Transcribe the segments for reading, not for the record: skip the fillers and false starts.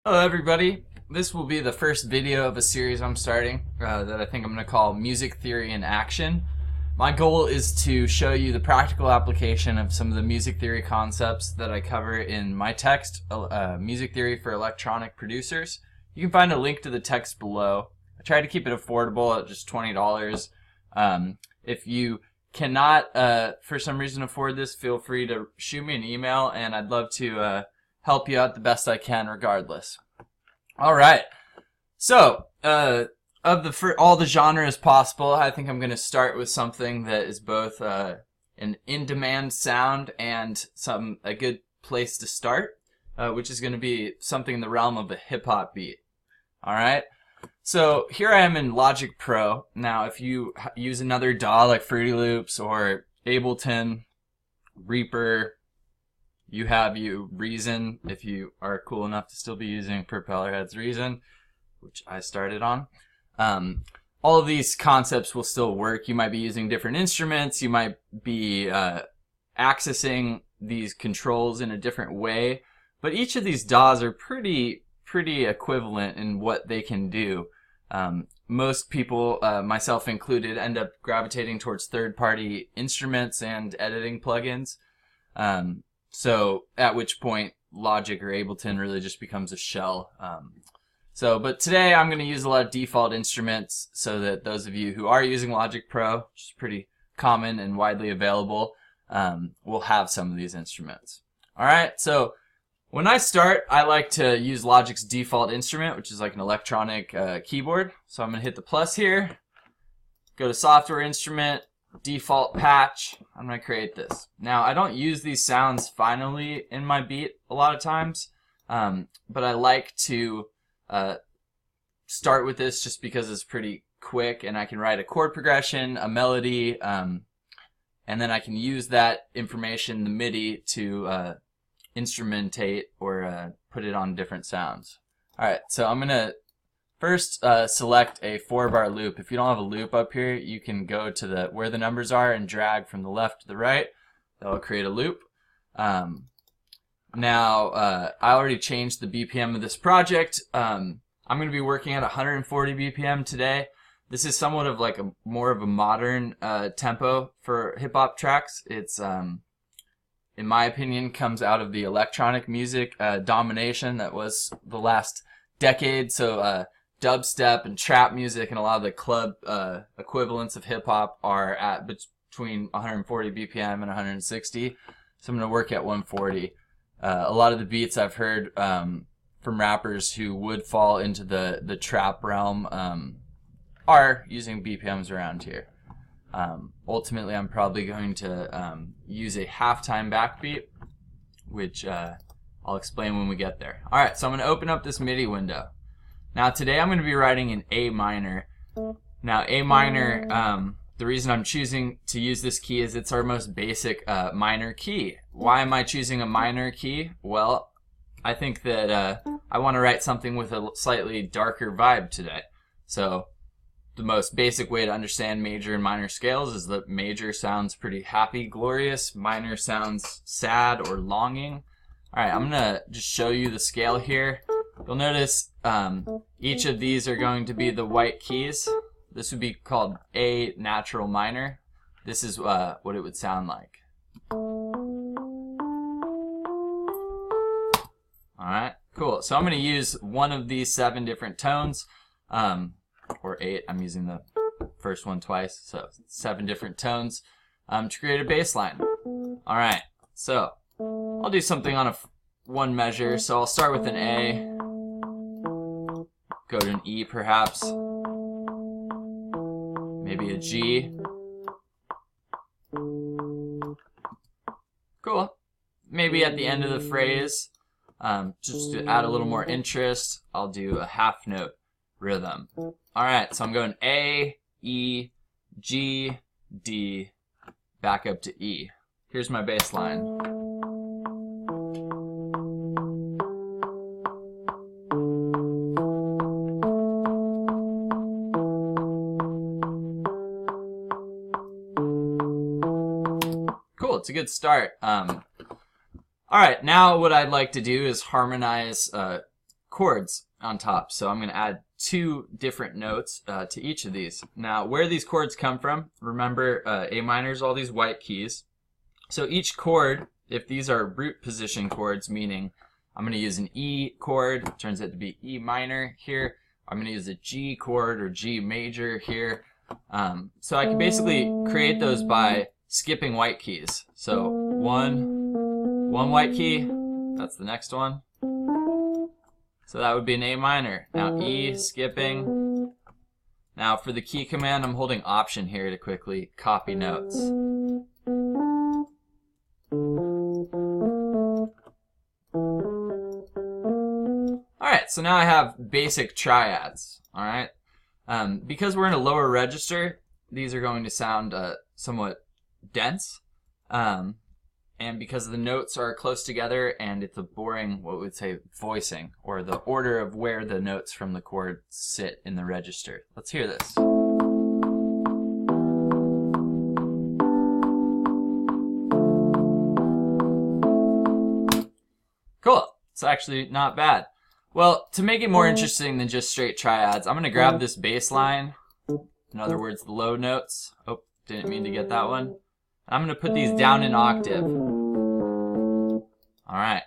Hello everybody, this will be the first video of a series I'm starting that I think I'm going to call Music Theory in Action. My goal is to show you the practical application of some of the music theory concepts that I cover in my text, Music Theory for Electronic Producers. You can find a link to the text below. I try to keep it affordable at just $20. If you cannot, for some reason, afford this, feel free to shoot me an email and I'd love to help you out the best I can regardless. All right. So, all the genres possible, I think I'm going to start with something that is both an in-demand sound and a good place to start, which is going to be something in the realm of a hip-hop beat. All right. So here I am in Logic Pro. Now, if you use another DAW like Fruity Loops or Ableton, Reaper, Reason, if you are cool enough to still be using Propellerhead's Reason, which I started on. All of these concepts will still work. You might be using different instruments. You might be accessing these controls in a different way. But each of these DAWs are pretty equivalent in what they can do. Most people, myself included, end up gravitating towards third-party instruments and editing plugins. So at which point Logic or Ableton really just becomes a shell. But today I'm going to use a lot of default instruments so that those of you who are using Logic Pro, which is pretty common and widely available, will have some of these instruments. Alright, so when I start, I like to use Logic's default instrument, which is like an electronic keyboard. So I'm going to hit the plus here, go to Software Instrument, Default Patch. I'm going to create this. Now, I don't use these sounds finally in my beat a lot of times, but I like to start with this just because it's pretty quick and I can write a chord progression, a melody, and then I can use that information, the MIDI, to instrumentate or put it on different sounds. Alright, so I'm going to first select a 4-bar loop. If you don't have a loop up here, you can go to where the numbers are and drag from the left to the right. That'll create a loop. Now, I already changed the BPM of this project. I'm going to be working at 140 BPM today. This is somewhat of like more of a modern tempo for hip-hop tracks. It's, in my opinion, comes out of the electronic music domination that was the last decade. So dubstep and trap music and a lot of the club equivalents of hip-hop are at between 140 BPM and 160. So I'm going to work at 140. A lot of the beats I've heard from rappers who would fall into the trap realm are using BPMs around here. Ultimately, I'm probably going to use a halftime backbeat, which I'll explain when we get there. Alright, so I'm going to open up this MIDI window. Now today I'm going to be writing in A minor. Now A minor, the reason I'm choosing to use this key is it's our most basic minor key. Why am I choosing a minor key? Well, I think that I want to write something with a slightly darker vibe today. So the most basic way to understand major and minor scales is that major sounds pretty happy, glorious. Minor sounds sad or longing. Alright, I'm going to just show you the scale here. You'll notice each of these are going to be the white keys. This would be called A natural minor. This is what it would sound like. Alright, cool. So I'm going to use one of these 7 different tones, or 8. I'm using the first one twice, so 7 different tones to create a bass line. Alright, so I'll do something on one measure. So I'll start with an A, go to an E perhaps, maybe a G. Cool. Maybe at the end of the phrase, just to add a little more interest, I'll do a half note rhythm. Alright, so I'm going A, E, G, D, back up to E. Here's my bass line. Cool, it's a good start. Alright, now what I'd like to do is harmonize chords on top. So I'm going to add 2 different notes to each of these. Now, where these chords come from, remember A minor is all these white keys. So each chord, if these are root position chords, meaning I'm going to use an E chord, turns out to be E minor here. I'm going to use a G chord or G major here. So I can basically create those by skipping white keys. So one white key, that's the next one. So that would be an A minor. Now E, skipping. Now for the key command, I'm holding Option here to quickly copy notes. Alright, so now I have basic triads. Alright, because we're in a lower register, these are going to sound somewhat dense. And because the notes are close together and it's a boring, what we would say, voicing, or the order of where the notes from the chord sit in the register. Let's hear this. Cool. It's actually not bad. Well, to make it more interesting than just straight triads, I'm going to grab this bass line, in other words, the low notes. Oh, didn't mean to get that one. I'm going to put these down an octave. Alright,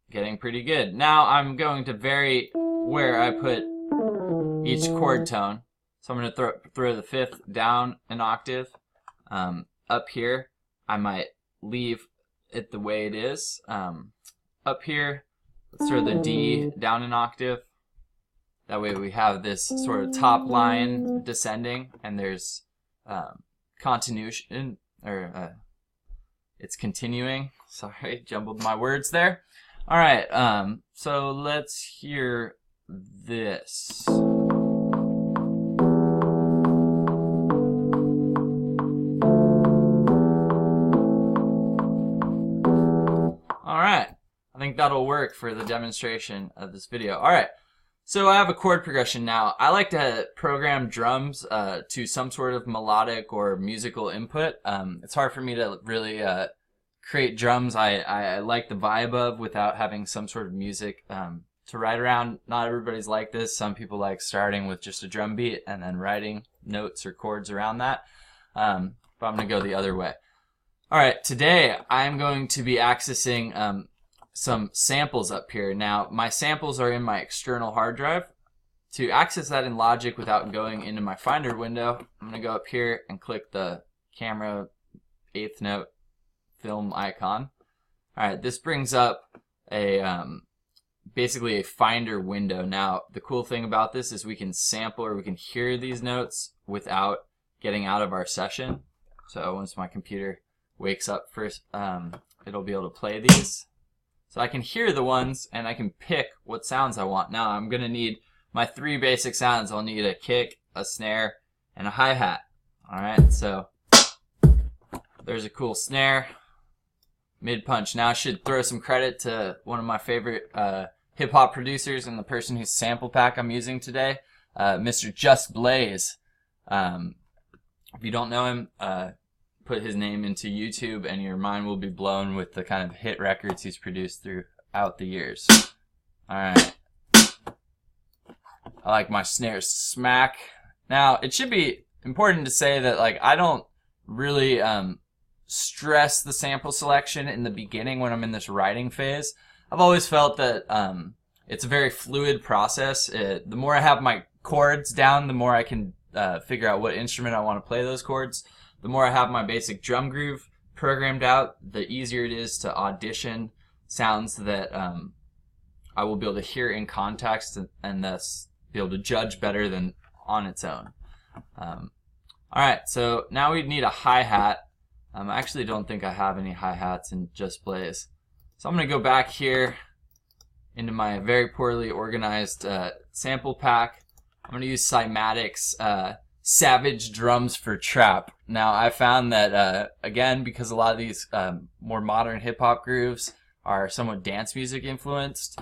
getting pretty good. Now I'm going to vary where I put each chord tone. So I'm going to throw the 5th down an octave. Up here, I might leave it the way it is. Up here, let's throw the D down an octave. That way we have this sort of top line descending, and there's continuation, or it's continuing. Sorry, jumbled my words there. All right, so let's hear this. All right, I think that'll work for the demonstration of this video. All right, so I have a chord progression now. I like to program drums to some sort of melodic or musical input. It's hard for me to really create drums I like the vibe of without having some sort of music to write around. Not everybody's like this. Some people like starting with just a drum beat and then writing notes or chords around that. But I'm going to go the other way. All right, today I'm going to be accessing some samples up here. Now, my samples are in my external hard drive. To access that in Logic without going into my Finder window, I'm going to go up here and click the camera 8th note film icon. Alright, this brings up a basically a Finder window. Now, the cool thing about this is we can sample, or we can hear these notes without getting out of our session. So once my computer wakes up first, it'll be able to play these. So I can hear the ones and I can pick what sounds I want. Now I'm going to need my 3 basic sounds. I'll need a kick, a snare, and a hi-hat. Alright, so there's a cool snare. Mid-punch. Now I should throw some credit to one of my favorite hip-hop producers and the person whose sample pack I'm using today, Mr. Just Blaze. If you don't know him, put his name into YouTube and your mind will be blown with the kind of hit records he's produced throughout the years. Alright. I like my snares smack. Now, it should be important to say that I don't really stress the sample selection in the beginning when I'm in this writing phase. I've always felt that it's a very fluid process. The more I have my chords down, the more I can figure out what instrument I want to play those chords. The more I have my basic drum groove programmed out, the easier it is to audition sounds that I will be able to hear in context and thus be able to judge better than on its own. Alright, so now we need a hi-hat. I actually don't think I have any hi-hats in Just Blaze. So I'm going to go back here into my very poorly organized sample pack. I'm going to use Cymatics Savage Drums for Trap. Now I found that, again, because a lot of these more modern hip-hop grooves are somewhat dance music influenced,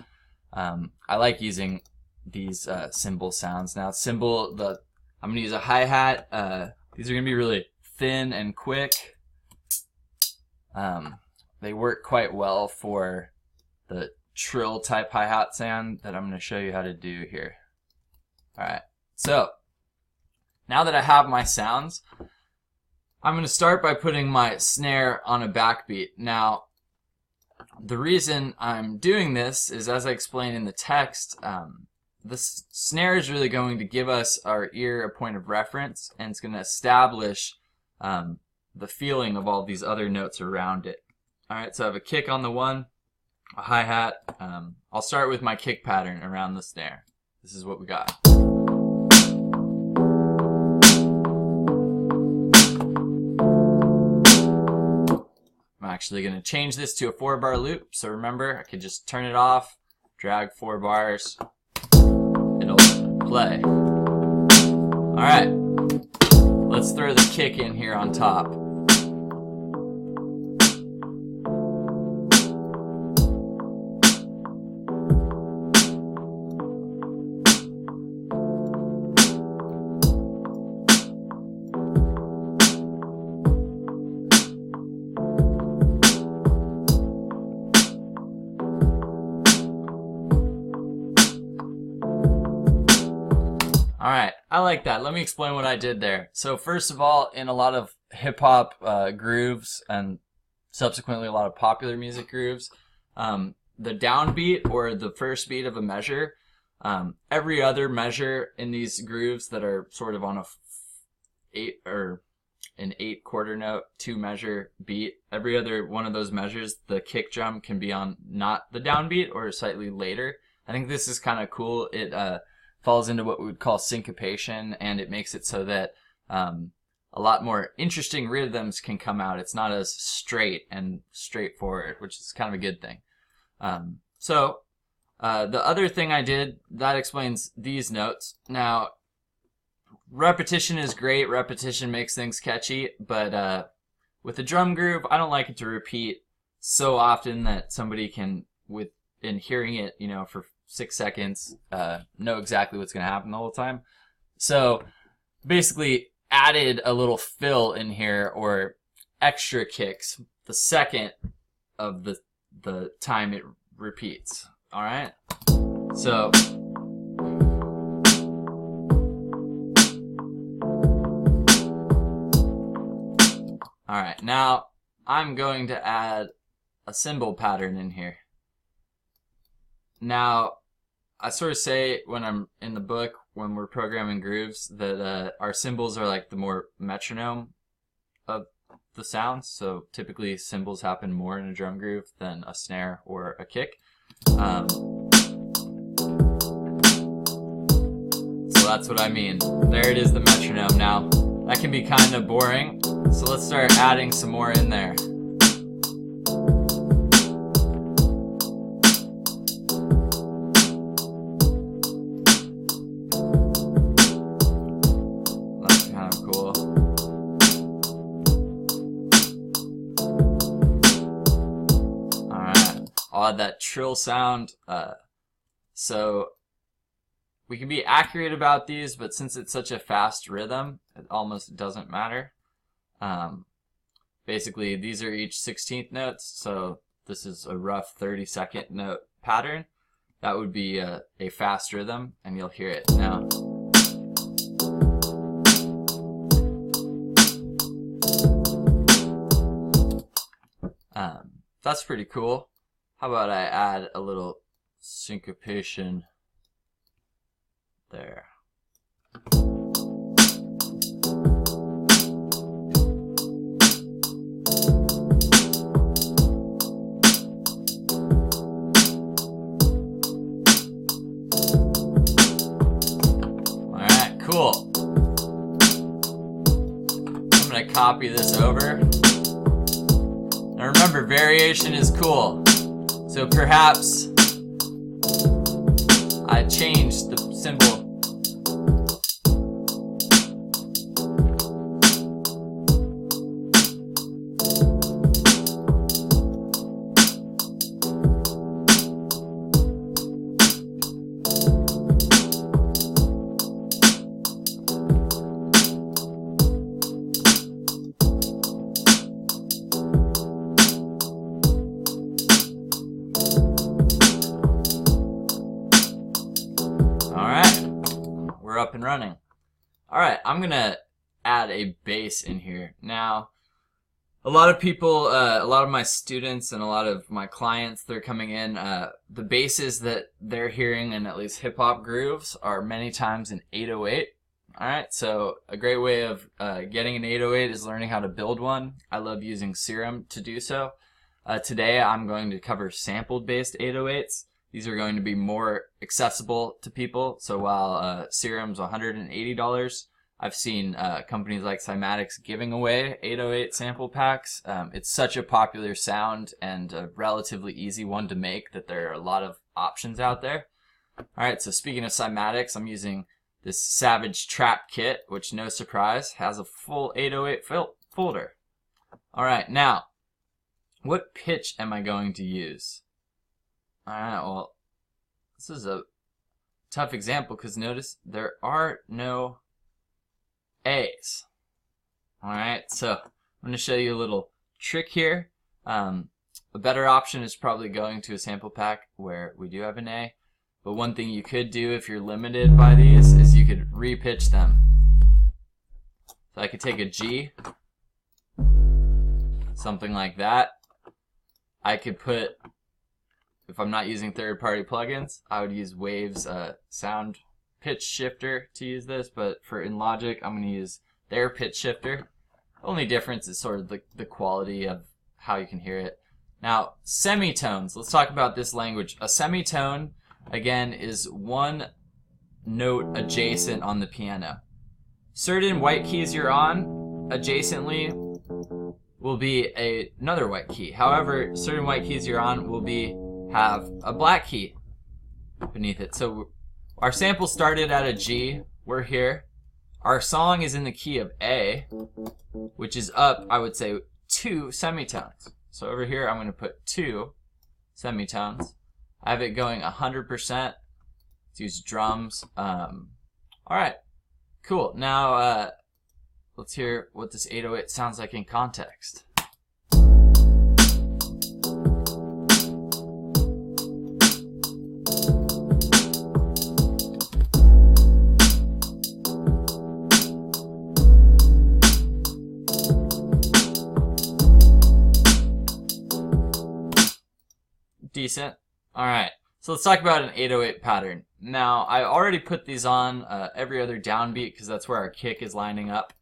I like using these cymbal sounds. Now cymbal, I'm going to use a hi-hat. These are going to be really thin and quick. They work quite well for the trill type hi-hat sound that I'm going to show you how to do here. Alright, so now that I have my sounds, I'm going to start by putting my snare on a backbeat. Now, the reason I'm doing this is, as I explained in the text, the snare is really going to give us, our ear, a point of reference, and it's going to establish the feeling of all these other notes around it. Alright, so I have a kick on the one, a hi-hat. I'll start with my kick pattern around the snare. This is what we got. I'm actually going to change this to a 4-bar loop, so remember, I could just turn it off, drag 4 bars, it'll play. Alright, let's throw the kick in here on top. Alright, I like that. Let me explain what I did there. So first of all, in a lot of hip-hop grooves and subsequently a lot of popular music grooves, the downbeat or the first beat of a measure, every other measure in these grooves that are sort of on an 8 quarter note 2 measure beat, every other one of those measures, the kick drum can be on not the downbeat or slightly later. I think this is kind of cool. It falls into what we would call syncopation, and it makes it so that a lot more interesting rhythms can come out. It's not as straight and straightforward, which is kind of a good thing. The other thing I did, that explains these notes. Now, repetition is great. Repetition makes things catchy, but with a drum groove, I don't like it to repeat so often that somebody can, in hearing it, you know, for 6 seconds, know exactly what's going to happen the whole time. So basically added a little fill in here, or extra kicks, the second of the time it repeats. All right. So all right, now I'm going to add a cymbal pattern in here. Now, I sort of say when I'm in the book, when we're programming grooves, that our cymbals are like the more metronome of the sounds. So typically cymbals happen more in a drum groove than a snare or a kick. So that's what I mean. There it is, the metronome. Now, that can be kind of boring, so let's start adding some more in there. I'll add that trill sound. So we can be accurate about these, but since it's such a fast rhythm, it almost doesn't matter. Basically, these are each 16th notes, so this is a rough 30-second note pattern. That would be a fast rhythm, and you'll hear it now. That's pretty cool. How about I add a little syncopation there. Alright, cool. I'm going to copy this over. Now remember, variation is cool. So perhaps I changed the cymbal. we're up and running. Alright, I'm gonna add a bass in here. Now, a lot of people, a lot of my students and a lot of my clients, they're coming in, the basses that they're hearing in at least hip-hop grooves are many times an 808. Alright, so a great way of getting an 808 is learning how to build one. I love using Serum to do so. Today I'm going to cover sampled-based 808s. These are going to be more accessible to people. So while Serum's $180, I've seen companies like Cymatics giving away 808 sample packs. It's such a popular sound and a relatively easy one to make that there are a lot of options out there. Alright, so speaking of Cymatics, I'm using this Savage Trap Kit, which, no surprise, has a full 808 folder. Alright, now, what pitch am I going to use? Alright, well, this is a tough example because notice there are no A's. Alright, so I'm going to show you a little trick here. A better option is probably going to a sample pack where we do have an A. But one thing you could do if you're limited by these is you could repitch them. So I could take a G, something like that. I could put, if I'm not using third-party plugins, I would use Wave's sound pitch shifter to use this, but in Logic, I'm going to use their pitch shifter. The only difference is sort of the quality of how you can hear it. Now, semitones. Let's talk about this language. A semitone, again, is one note adjacent on the piano. Certain white keys you're on, adjacently, will be another white key. However, certain white keys you're on will have a black key beneath it. So our sample started at a G. We're here. Our song is in the key of A, which is up, I would say, 2 semitones. So over here, I'm going to put 2 semitones. I have it going 100%. Let's use drums. Alright, cool. Now, let's hear what this 808 sounds like in context. Decent. Alright, so let's talk about an 808 pattern. Now, I already put these on every other downbeat because that's where our kick is lining up.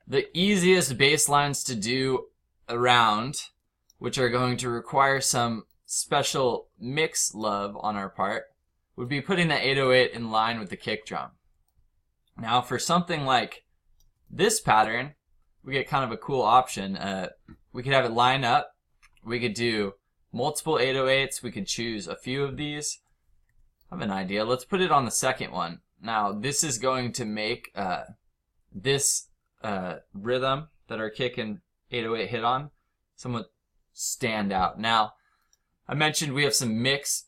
The easiest bass lines to do around, which are going to require some special mix love on our part, would be putting the 808 in line with the kick drum. Now, for something like this pattern, we get kind of a cool option. We could have it line up. We could do multiple 808s. We could choose a few of these. I have an idea. Let's put it on the second one. Now, this is going to make this rhythm that our kick and 808 hit on somewhat stand out. Now, I mentioned we have some mix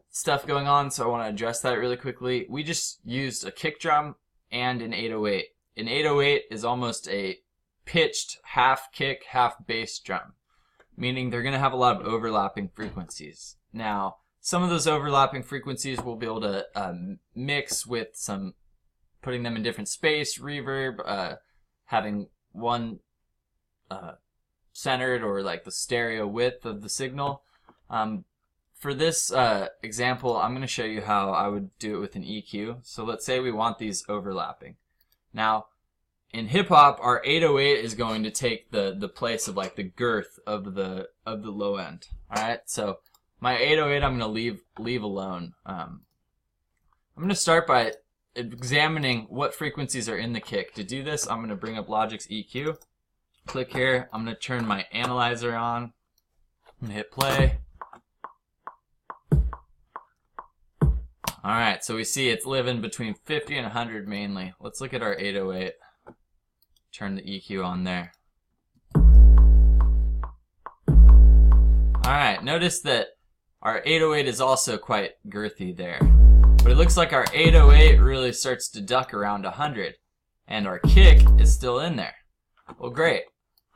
stuff going on, so I want to address that really quickly. We just used a kick drum and an 808. An 808 is almost a pitched half kick, half bass drum, meaning they're going to have a lot of overlapping frequencies. Now, some of those overlapping frequencies we'll be able to mix with some, putting them in different space, reverb, having one centered or like the stereo width of the signal. For this example, I'm going to show you how I would do it with an EQ. So let's say we want these overlapping. Now, in hip hop, our 808 is going to take the place of like the girth of the low end. All right, so my 808 I'm going to leave alone. I'm going to start by examining what frequencies are in the kick. To do this, I'm going to bring up Logic's EQ. Click here. I'm going to turn my analyzer on. I'm going to hit play. All right, so we see it's living between 50 and 100 mainly. Let's look at our 808. Turn the EQ on there. Alright, notice that our 808 is also quite girthy there. But it looks like our 808 really starts to duck around 100. And our kick is still in there. Well, great.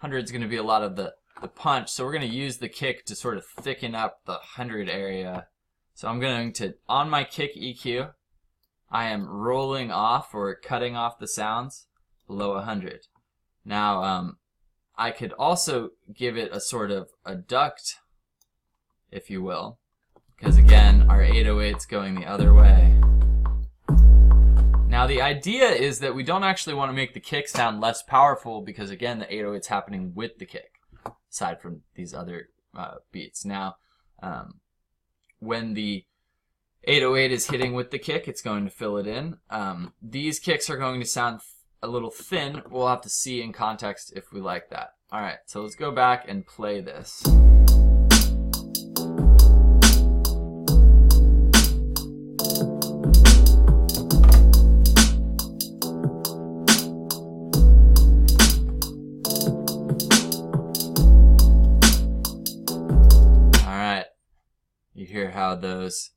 100 is going to be a lot of the punch, so we're going to use the kick to sort of thicken up the 100 area. So I'm going to, on my kick EQ, I am rolling off or cutting off the sounds below 100. Now, I could also give it a sort of a duct, if you will, because again, our 808's going the other way. Now, the idea is that we don't actually want to make the kick sound less powerful because again, the 808's happening with the kick, aside from these other beats. Now, when the 808 is hitting with the kick, it's going to fill it in. These kicks are going to sound a little thin. We'll have to see in context if we like that. All right, so let's go back and play this. All right, you hear how those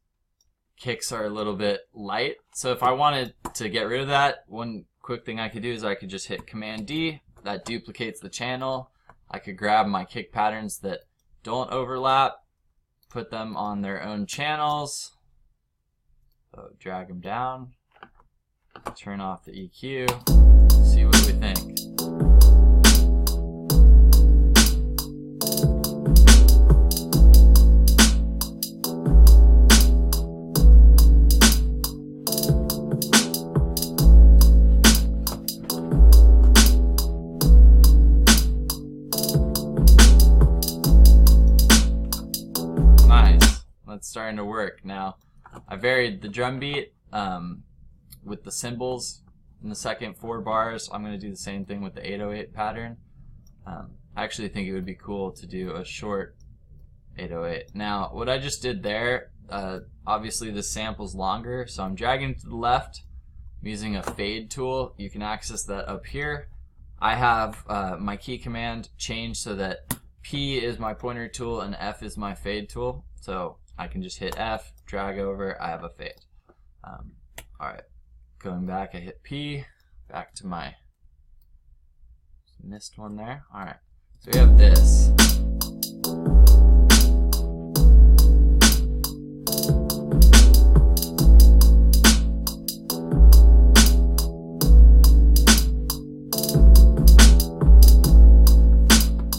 kicks are a little bit light. So if I wanted to get rid of that, one quick thing I could do is I could just hit Command D. That duplicates the channel. I could grab my kick patterns that don't overlap, put them on their own channels. So drag them down, turn off the EQ, see what we think. It's starting to work. Now, I varied the drum beat with the cymbals in the second 4 bars. I'm going to do the same thing with the 808 pattern. I actually think it would be cool to do a short 808. Now, what I just did there, obviously the sample's longer, so I'm dragging to the left. I'm using a fade tool. You can access that up here. I have my key command changed so that P is my pointer tool and F is my fade tool. So I can just hit F, drag over, I have a fade. Alright, going back, I hit P, back to my missed one there. Alright, so we have this.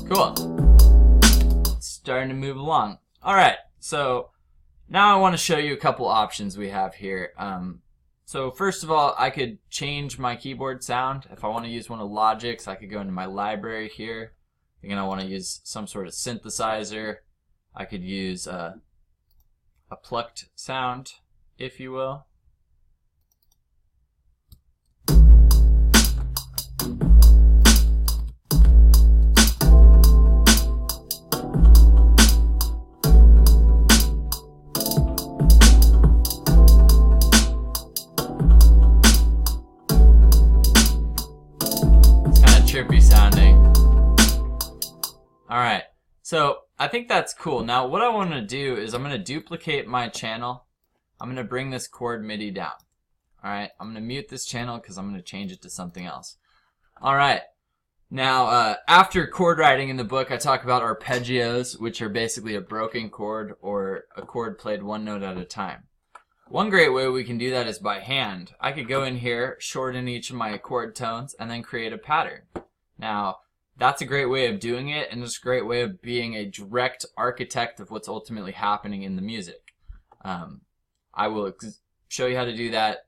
Cool. Starting to move along. Alright. So now I want to show you a couple options we have here. So first of all, I could change my keyboard sound. If I want to use one of Logic's, I could go into my library here. Again, I want to use some sort of synthesizer. I could use a plucked sound, if you will. Trippy sounding. Alright, so I think that's cool. Now what I want to do is I'm going to duplicate my channel. I'm going to bring this chord MIDI down. Alright, I'm going to mute this channel because I'm going to change it to something else. Alright, now after chord writing in the book I talk about arpeggios, which are basically a broken chord or a chord played one note at a time. One great way we can do that is by hand. I could go in here, shorten each of my chord tones, and then create a pattern. Now, that's a great way of doing it, and it's a great way of being a direct architect of what's ultimately happening in the music. I will show you how to do that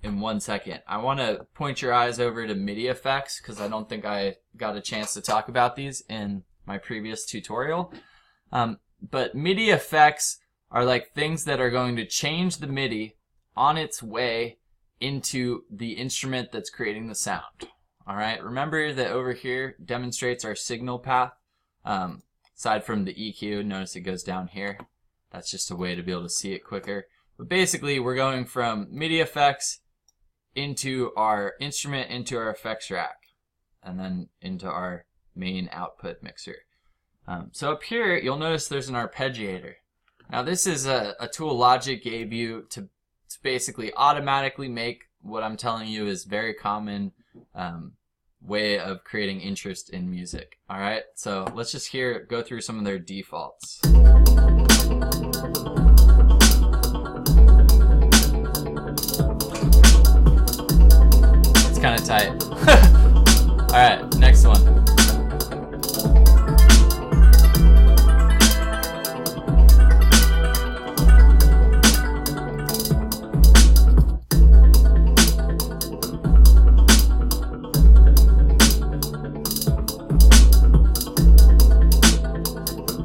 in 1 second. I want to point your eyes over to Midi Effects, because I don't think I got a chance to talk about these in my previous tutorial. But Midi Effects are like things that are going to change the MIDI on its way into the instrument that's creating the sound. Alright, remember that over here demonstrates our signal path. Aside from the EQ, notice it goes down here. That's just a way to be able to see it quicker. But basically, we're going from MIDI effects into our instrument, into our effects rack, and then into our main output mixer. So up here, you'll notice there's an arpeggiator. Now this is a tool Logic gave you to basically automatically make what I'm telling you is very common way of creating interest in music. Alright, so let's just go through some of their defaults. It's kind of tight. Alright, next one.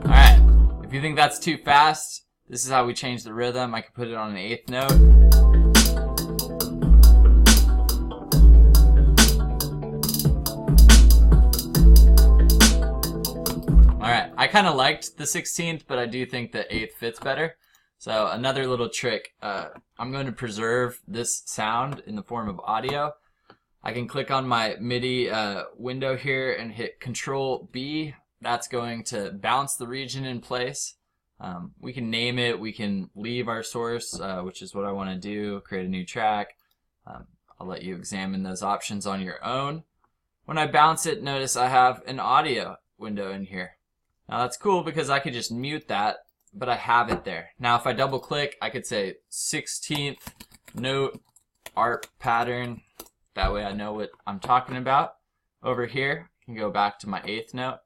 Alright, if you think that's too fast, this is how we change the rhythm. I can put it on an 8th note. Alright, I kind of liked the 16th, but I do think the 8th fits better. So another little trick, I'm going to preserve this sound in the form of audio. I can click on my MIDI window here and hit Control B. That's going to bounce the region in place. We can name it, we can leave our source, which is what I want to do, create a new track. I'll let you examine those options on your own. When I bounce it, notice I have an audio window in here. Now that's cool because I could just mute that, but I have it there. Now if I double click, I could say 16th note ARP pattern. That way I know what I'm talking about. Over here, I can go back to my 8th note,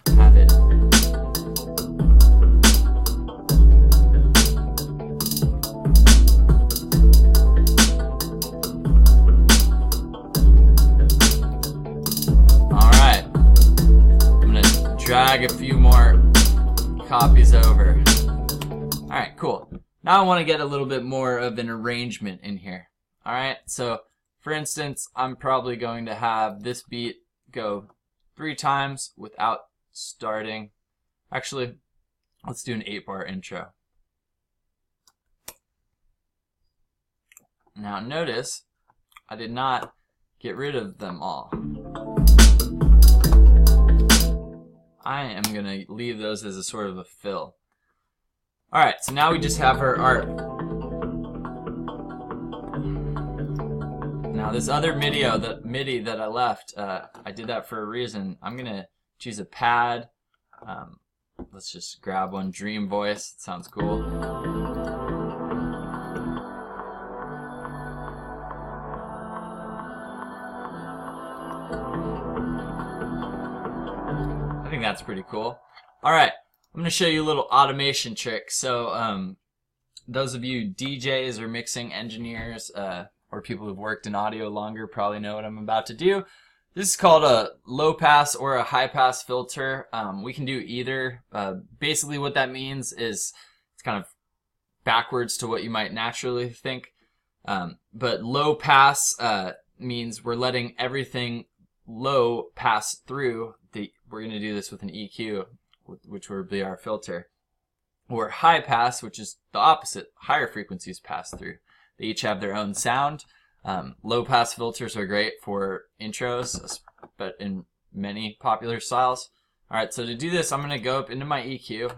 have it. Drag a few more copies over. Alright, cool. Now I want to get a little bit more of an arrangement in here. Alright, so for instance, I'm probably going to have this beat go 3 times without starting. Actually, let's do an 8-bar intro. Now notice, I did not get rid of them all. I am going to leave those as a sort of a fill. Alright, so now we just have our ARP. Now this other MIDI that I left, I did that for a reason. I'm going to choose a pad. Let's just grab one, Dream Voice. It sounds cool. I think that's pretty cool. Alright, I'm going to show you a little automation trick. So those of you DJs or mixing engineers or people who've worked in audio longer probably know what I'm about to do. This is called a low pass or a high pass filter. We can do either. Basically what that means is it's kind of backwards to what you might naturally think. But low pass means we're letting everything low pass through. We're going to do this with an EQ, which would be our filter. Or high pass, which is the opposite. Higher frequencies pass through. They each have their own sound. Low pass filters are great for intros, but in many popular styles. Alright, so to do this, I'm going to go up into my EQ.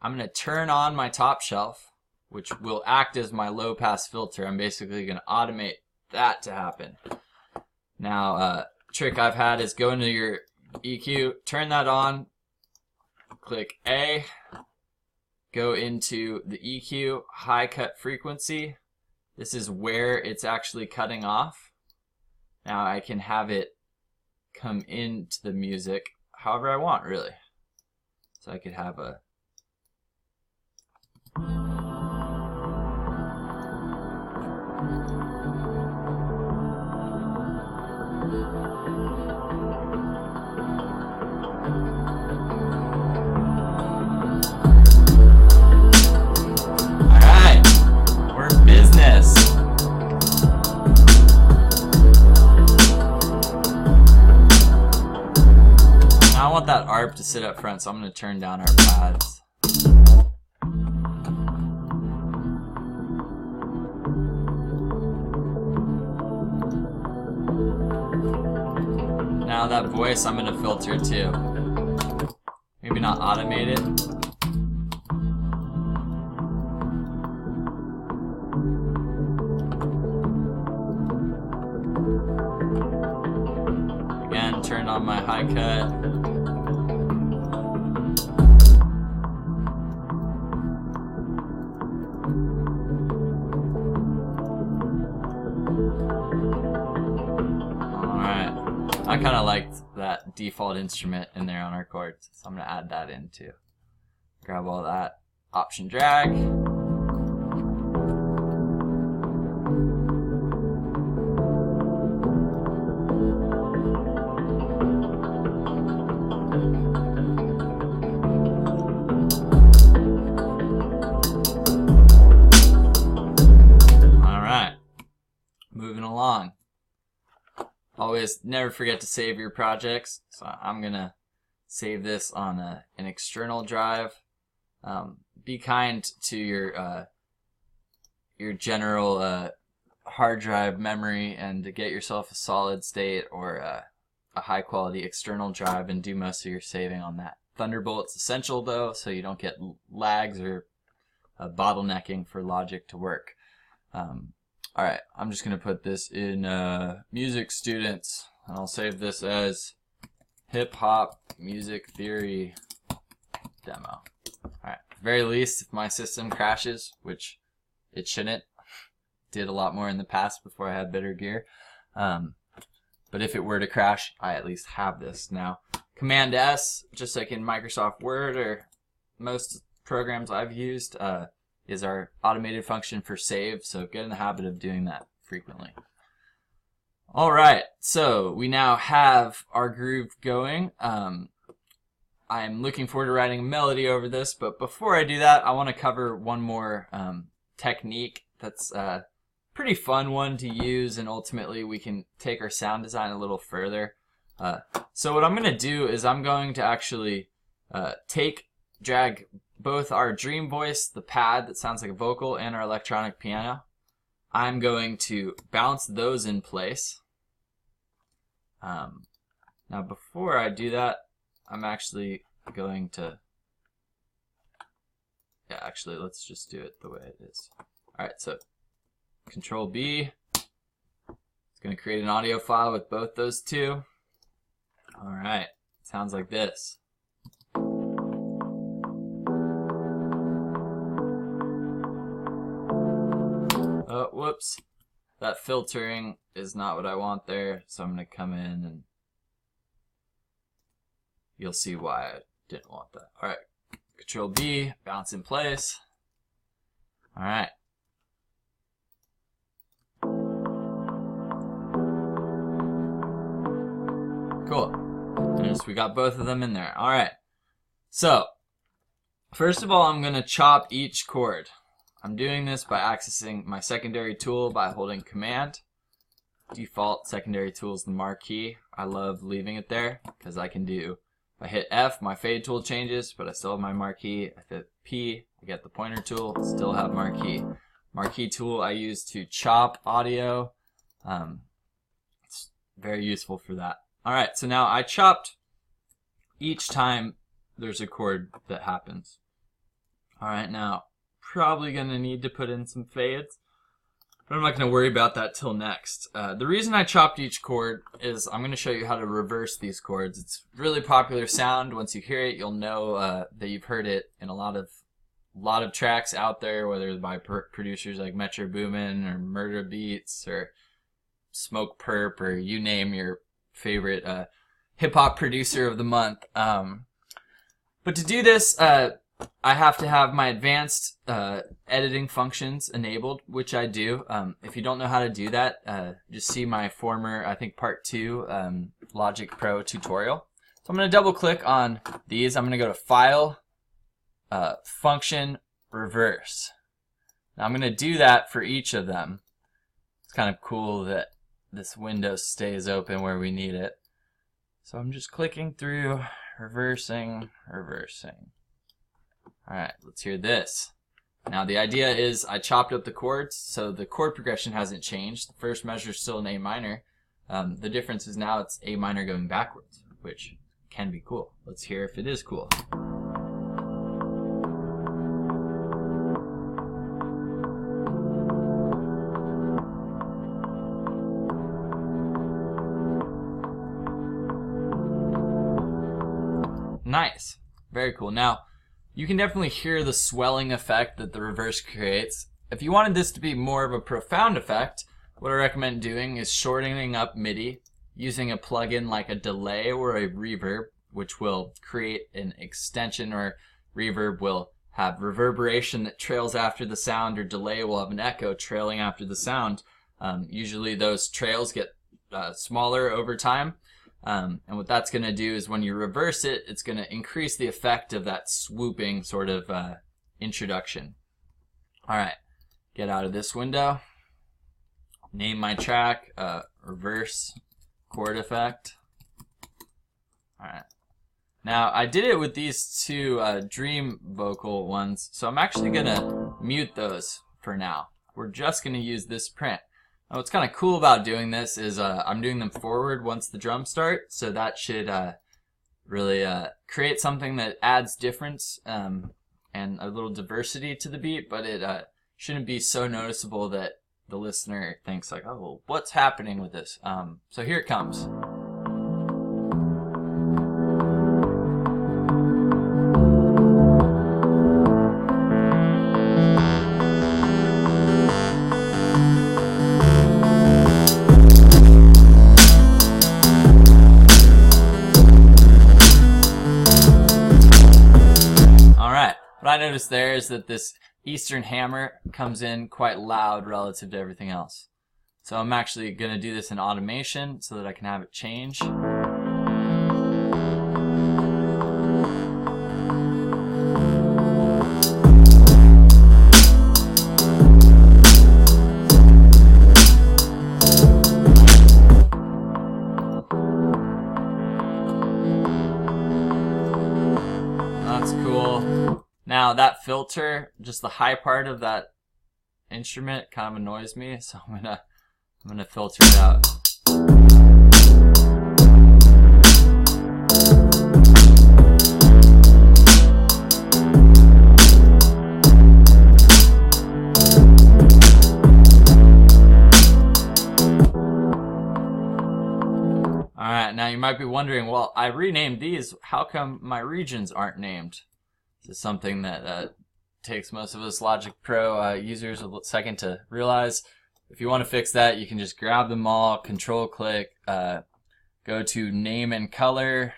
I'm going to turn on my top shelf, which will act as my low pass filter. I'm basically going to automate that to happen. Now, trick I've had is go into your EQ, turn that on, click A, go into the EQ, high cut frequency. This is where it's actually cutting off. Now I can have it come into the music however I want, really. So I could have a that ARP to sit up front, so I'm going to turn down our pads. Now that voice I'm going to filter too. Maybe not automate it. Again, turn on my high cut. I kind of liked that default instrument in there on our chords, so I'm going to add that in too. Grab all that, Option drag. Alright, moving along. Always never forget to save your projects, so I'm going to save this on an external drive. Be kind to your general hard drive memory, and to get yourself a solid state or a high quality external drive, and do most of your saving on that. Thunderbolt's essential though, so you don't get lags or bottlenecking for Logic to work. Alright, I'm just going to put this in Music Students, and I'll save this as Hip Hop Music Theory Demo. Alright, at the very least, if my system crashes, which it shouldn't, did a lot more in the past before I had better gear, but if it were to crash, I at least have this. Now, Command S, just like in Microsoft Word or most programs I've used, is our automated function for save, so get in the habit of doing that frequently. Alright, so we now have our groove going. I'm looking forward to writing a melody over this, but before I do that, I want to cover one more technique that's a pretty fun one to use, and ultimately we can take our sound design a little further. So what I'm going to do is I'm going to actually drag both our Dream Voice, the pad that sounds like a vocal, and our electronic piano. I'm going to bounce those in place. Now before I do that, I'm actually going to, actually let's just do it the way it is. Alright, so Control B. It's going to create an audio file with both those two. Alright, sounds like this. Oh, whoops. That filtering is not what I want there, so I'm going to come in and you'll see why I didn't want that. Alright, Control B, bounce in place. Alright. Cool. Notice we got both of them in there. Alright. So, first of all, I'm going to chop each chord. I'm doing this by accessing my secondary tool by holding Command. Default secondary tool is the marquee. I love leaving it there because I can do, if I hit F, my fade tool changes, but I still have my marquee. If I hit P, I get the pointer tool, still have marquee. Marquee tool I use to chop audio. It's very useful for that. Alright, so now I chopped each time there's a chord that happens. Alright, now probably going to need to put in some fades, but I'm not going to worry about that till next. The reason I chopped each chord is I'm going to show you how to reverse these chords. It's a really popular sound. Once you hear it, you'll know that you've heard it in a lot of tracks out there, whether by producers like Metro Boomin or Murder Beats or Smoke Perp, or you name your favorite hip-hop producer of the month. But to do this, I have to have my advanced editing functions enabled, which I do. If you don't know how to do that, just see my former, I think part 2 Logic Pro tutorial. So I'm going to double click on these. I'm going to go to File, Function, Reverse. Now I'm going to do that for each of them. It's kind of cool that this window stays open where we need it. So I'm just clicking through, reversing, reversing. Alright, let's hear this. Now the idea is I chopped up the chords, so the chord progression hasn't changed. The first measure is still an A minor. The difference is now it's A minor going backwards, which can be cool. Let's hear if it is cool. Nice. Very cool. Now, you can definitely hear the swelling effect that the reverse creates. If you wanted this to be more of a profound effect, what I recommend doing is shortening up MIDI using a plugin like a delay or a reverb, which will create an extension, or reverb will have reverberation that trails after the sound, or delay will have an echo trailing after the sound. Usually those trails get smaller over time. And what that's going to do is when you reverse it, it's going to increase the effect of that swooping sort of introduction. All right, get out of this window. Name my track, reverse chord effect. All right. Now, I did it with these two dream vocal ones, so I'm actually going to mute those for now. We're just going to use this print. Now, what's kind of cool about doing this is I'm doing them forward once the drums start, so that should really create something that adds difference and a little diversity to the beat, but it shouldn't be so noticeable that the listener thinks like, oh, well, what's happening with this? So here it comes. What I noticed there is that this Eastern hammer comes in quite loud relative to everything else. So I'm actually going to do this in automation so that I can have it change. That's cool. Now that filter, just the high part of that instrument, kind of annoys me, so I'm gonna filter it out. All right, now you might be wondering, well, I renamed these. How come my regions aren't named? This is something that takes most of us Logic Pro users a second to realize. If you want to fix that, you can just grab them all, control click, go to name and color,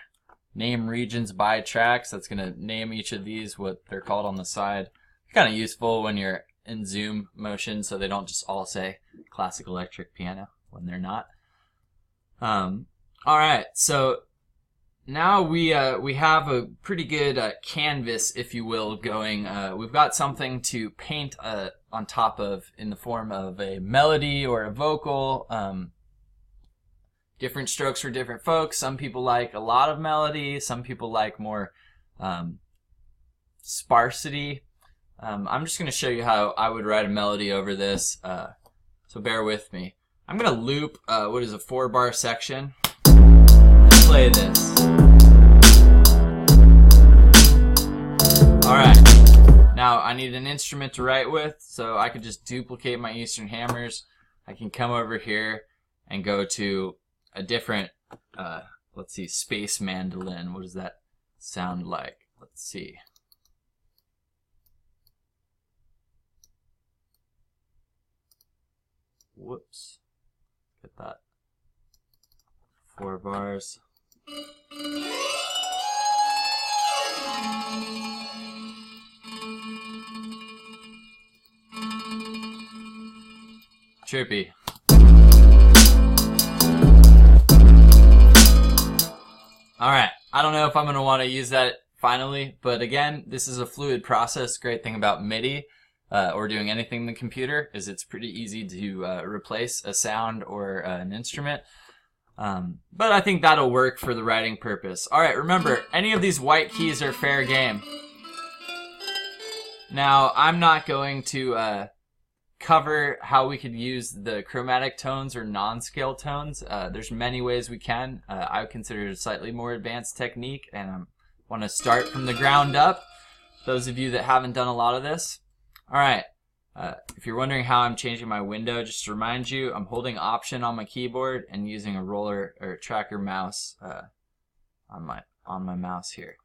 name regions by tracks. That's going to name each of these what they're called on the side. Kind of useful when you're in zoom motion so they don't just all say classic electric piano when they're not. All right, so now we have a pretty good canvas, if you will, going. We've got something to paint on top of in the form of a melody or a vocal. Different strokes for different folks. Some people like a lot of melody. Some people like more sparsity. I'm just going to show you how I would write a melody over this, so bear with me. I'm going to loop what is a 4-bar section and play this. Alright, now I need an instrument to write with, so I could just duplicate my Eastern hammers. I can come over here and go to a different, let's see, space mandolin. What does that sound like? Let's see. Whoops. Get that. 4 bars. Trippy. Alright, I don't know if I'm going to want to use that finally, but again, this is a fluid process. Great thing about MIDI or doing anything in the computer is it's pretty easy to replace a sound or an instrument. But I think that'll work for the writing purpose. Alright, remember, any of these white keys are fair game. Now, I'm not going to cover how we could use the chromatic tones or non-scale tones. There's many ways we can. I would consider it a slightly more advanced technique, and I want to start from the ground up. Those of you that haven't done a lot of this. Alright, if you're wondering how I'm changing my window, just to remind you, I'm holding Option on my keyboard and using a roller or tracker mouse on my mouse here.